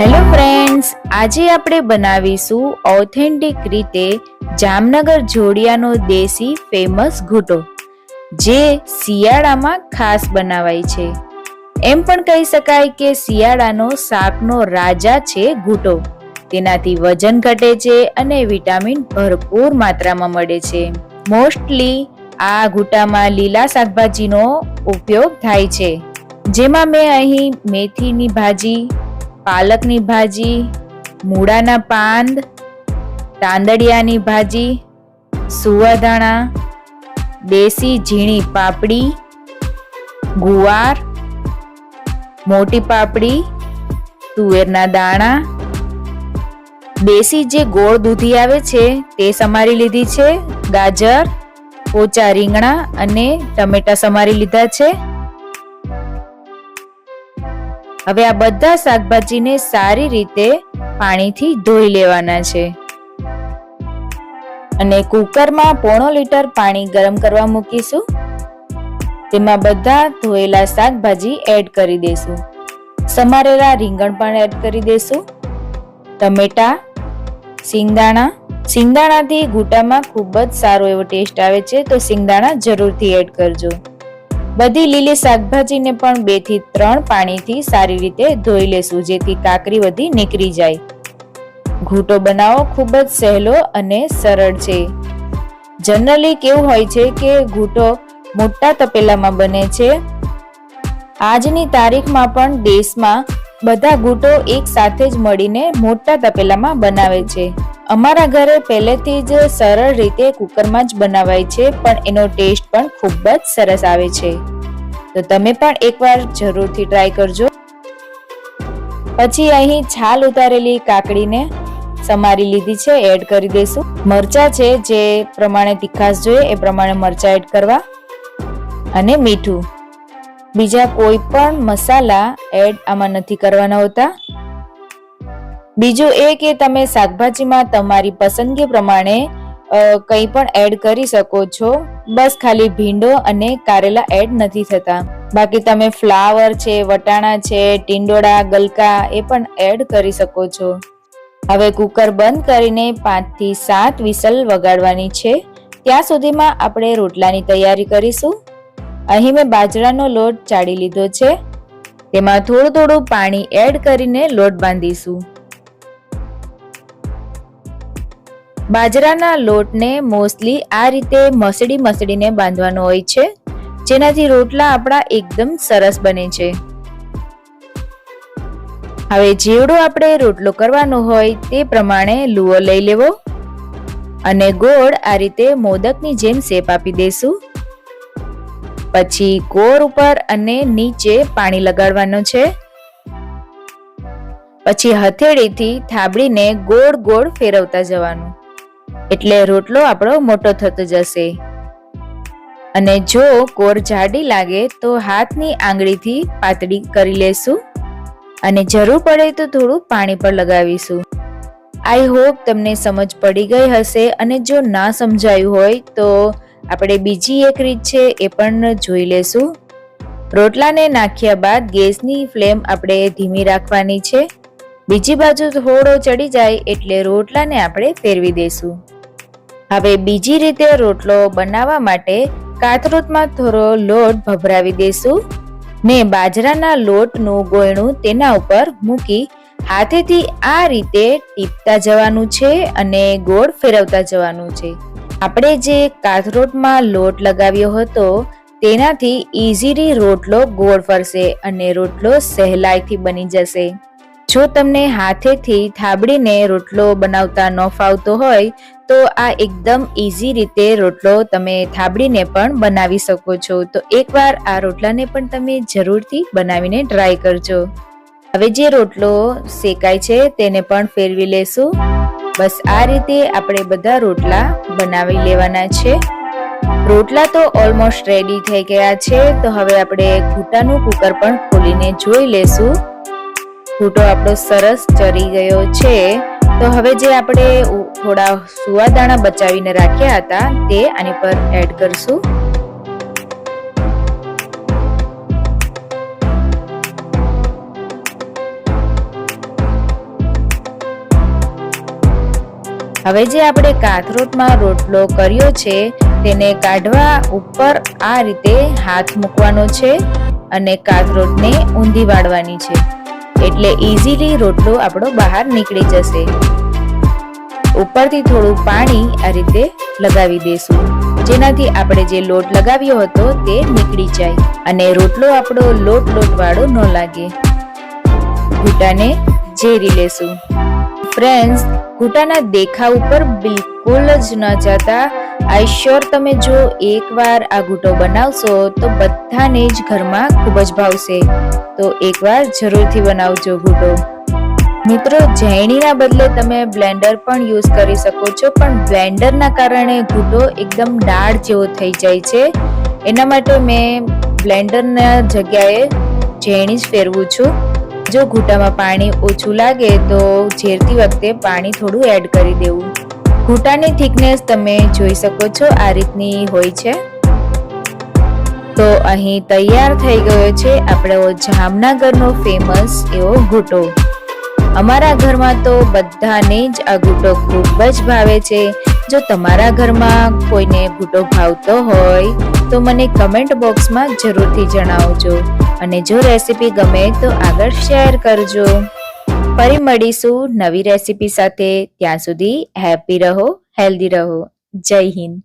Hello friends, આજે આપણે બનાવીશું ઓથેન્ટિક રીતે જામનગર જોડિયાનો દેશી ફેમસ ઘૂંટો, જે શિયાળામાં ખાસ બનાવાય છે. એમ પણ કહી શકાય કે શિયાળાનો શાકનો રાજા છે ઘૂંટો. તેનાથી વજન ઘટે છે અને વિટામિન ભરપૂર માત્રામાં મળે છે. મોસ્ટલી આ ઘૂંટામાં લીલા શાકભાજીનો ઉપયોગ થાય છે, જેમાં મેં અહીં મેથીની ભાજી, પાલકની ભાજી, મૂળાના પાન, તાંદળિયાની ભાજી, સુવાદાણા, દેશી ઝીણી પાપડી, ગુવાર, મોટી પાપડી, તુવેરના દાણા, દેશી જે ગોળ દૂધી આવે છે તે સમારી લીધી છે, ગાજર, પોચા રીંગણા અને ટમેટા સમારી લીધા છે. હવે આ બધા શાકભાજીને સારી રીતે પાણીથી ધોઈ લેવાના છે અને કુકરમાં 1.5 લીટર પાણી ગરમ કરવા મૂકીશું. તેમાં બધા ધોયેલા શાકભાજી એડ કરી દેશું. સમારેલા રીંગણ પણ એડ કરી દેશું, ટમેટા, સિંગદાણાથી ઘૂંટામાં ખૂબ જ સારો એવો ટેસ્ટ આવે છે, તો સિંગદાણા જરૂરથી એડ કરજો. બધી લીલી શાકભાજીને પણ 2 થી 3 પાણીથી સારી રીતે ધોઈ લેશું, જેથી કાકરી બધી નીકળી જાય. ઘૂંટો બનાવવો ખૂબ જ સહેલો અને સરળ છે. જનરલી કેવું હોય છે કે ઘૂંટો મોટા તપેલામાં બને છે. આજની તારીખમાં પણ દેશમાં બધા ઘૂંટો એક સાથે જ મળીને મોટા તપેલામાં બનાવે છે. અમારા ઘરે પહેલેથી જ સરળ રીતે કુકરમાં જ બનાવાય છે, પણ એનો ટેસ્ટ પણ ખૂબ જ સરસ આવે છે. તો તમે પણ એકવાર જરૂરથી ટ્રાય કરજો. પછી અહીં છાલ ઉતારેલી કાકડીને સમારી લીધી છે, એડ કરી દઈશું. મરચાં છે, જે પ્રમાણે તીખાશ જોઈએ એ પ્રમાણે મરચાં એડ કરવા, અને મીઠું. બીજા કોઈ પણ મસાલા એડ આમાં નથી કરવાના હોતા. બીજું એ કે તમે શાકભાજીમાં તમારી પસંદગી પ્રમાણે કંઈ પણ એડ કરી શકો છો. બસ ખાલી ભીંડો અને કારેલા એડ નથી થતા. બાકી તમે ફ્લાવર છે, વટાણા છે, ટીંડોળા, ગલકા એ પણ એડ કરી શકો છો. હવે કુકર બંધ કરીને 5 થી 7 વિસલ વગાડવાની છે. ત્યાં સુધીમાં આપણે રોટલાની તૈયારી કરીશું. અહીં મેં બાજરાનો લોટ ચાળી લીધો છે. તેમાં થોડું પાણી એડ કરીને લોટ બાંધીશું. બાજરાના લોટને મોસ્ટલી આ રીતે મસળીને બાંધવાનો હોય છે, જેનાથી રોટલા આપણા એકદમ સરસ બને છે. હવે જેવડો આપણે રોટલો કરવાનો હોય તે પ્રમાણે લુઓ લઈ લેવો અને ગોળ આ રીતે મોદકની જેમ શેપ આપી દઈશું. પછી કોર ઉપર અને નીચે પાણી લગાડવાનો છે. પછી હથેળીથી થાબડીને ગોળ ફેરવતા જવાનું, એટલે રોટલો આપણો મોટો થતો જશે. અને જો કોર જાડી લાગે તો હાથની આંગળીથી પાતળી કરી લેશું અને જરૂર પડે તો થોડું પાણી પણ લગાવીશું. આઈ હોપ તમને સમજ પડી ગઈ હશે, અને જો ના સમજાયું હોય તો આપણે બીજી એક રીત છે એ પણ જોઈ લેશું. રોટલાને નાખ્યા બાદ ગેસની ફ્લેમ આપણે ધીમી રાખવાની છે. બીજી બાજુ થોડો ચડી જાય એટલે રોટલાને આપણે ફેરવી દઈશું. હવે બીજી રીતે રોટલો બનાવવા માટે કાથરોટમાં થોડો લોટ ભભરાવી દઈશું ને બાજરાના લોટનું ગોયણું તેના ઉપર મૂકી હાથેથી આ રીતે ટીપતા જવાનું છે અને ગોળ ફેરવતા જવાનું છે. આપણે જે કાથરોટમાં લોટ લગાવ્યો હતો તેનાથી ઈઝીલી રોટલો ગોળ ફરશે અને રોટલો સહેલાઈથી બની જશે. જો તમને હાથેથી થાબડીને રોટલો બનાવતા ન ફાવતો હોય તો આ એકદમ ઈઝી રીતે રોટલો તમે થાબડીને પણ બનાવી શકો છો. તો એકવાર આ રોટલાને પણ તમે જરૂરથી બનાવીને ટ્રાય કરજો. હવે જે રોટલો શેકાય છે તેને પણ ફેરવી લેશું. બસ આ રીતે આપણે બધા રોટલા બનાવી લેવાના છે. રોટલા તો ઓલમોસ્ટ રેડી થઈ ગયા છે. તો હવે આપણે ઘૂંટાનું કુકર પણ ખોલીને જોઈ લેશું. ઘૂંટો આપણો સરસ ચરી ગયો છે. તો હવે જે આપણે થોડા સુવાદાણા બચાવીને રાખ્યા હતા તે આની પર એડ કરશું. હવે જે આપણે કાથરોટમાં રોટલો કર્યો છે તેને કાઢવા ઉપર આ રીતે હાથ મૂકવાનો છે અને કાથરોટને ઊંધી વાળવાની છે, એટલે ઇઝીલી રોટલો આપણો બહાર નીકળી જશે. ઉપરથી થોડું પાણી આ રીતે લગાવી દેશું, જેનાથી આપણે જે લોટ લગાવ્યો હતો તે નીકળી જાય અને રોટલો આપણો લોટ વાળો ન લાગે. ઘૂંટાને ઝેરી લેશું. ફ્રેન્ડ્સ, ઘૂંટાના દેખાવ ઉપર બિલકુલ જ ન જતા. આઈ શ્યોર તમે જો એકવાર આ ઘૂંટો બનાવશો તો બધાને જ ઘરમાં ખૂબ જ ભાવશે. તો એકવાર જરૂરથી બનાવજો ઘૂંટો. મિત્રો, ઝેણીના બદલે તમે બ્લેન્ડર પણ યુઝ કરી શકો છો, પણ બ્લેન્ડરના કારણે ઘૂંટો એકદમ દાળ જેવો થઈ જાય છે. એના માટે મેં બ્લેન્ડરના જગ્યાએ ઝેણી જ ફેરવું છું. જો ઘૂંટામાં પાણી ઓછું લાગે તો ઝેરતી વખતે પાણી થોડું એડ કરી દેવું. ઘૂંટાની થિકનેસ તમે જોઈ શકો છો, આ રીતની હોય છે. તો અહીં તૈયાર થઈ ગયો છે આપણો જામનગરનો ફેમસ એવો ઘૂંટો. અમારા ઘરમાં તો બધાને જ આ ઘૂંટો ખૂબ જ ભાવે છે. જો તમારા ઘરમાં કોઈને ઘૂંટો ભાવતો હોય તો મને કમેન્ટ બોક્સમાં જરૂરથી જણાવજો, અને જો રેસીપી ગમે તો આગળ શેર કરજો. ફરી મળીશું નવી રેસીપી સાથે. ત્યાં સુધી હેપી રહો, હેલ્ધી રહો. જય હિન્દ.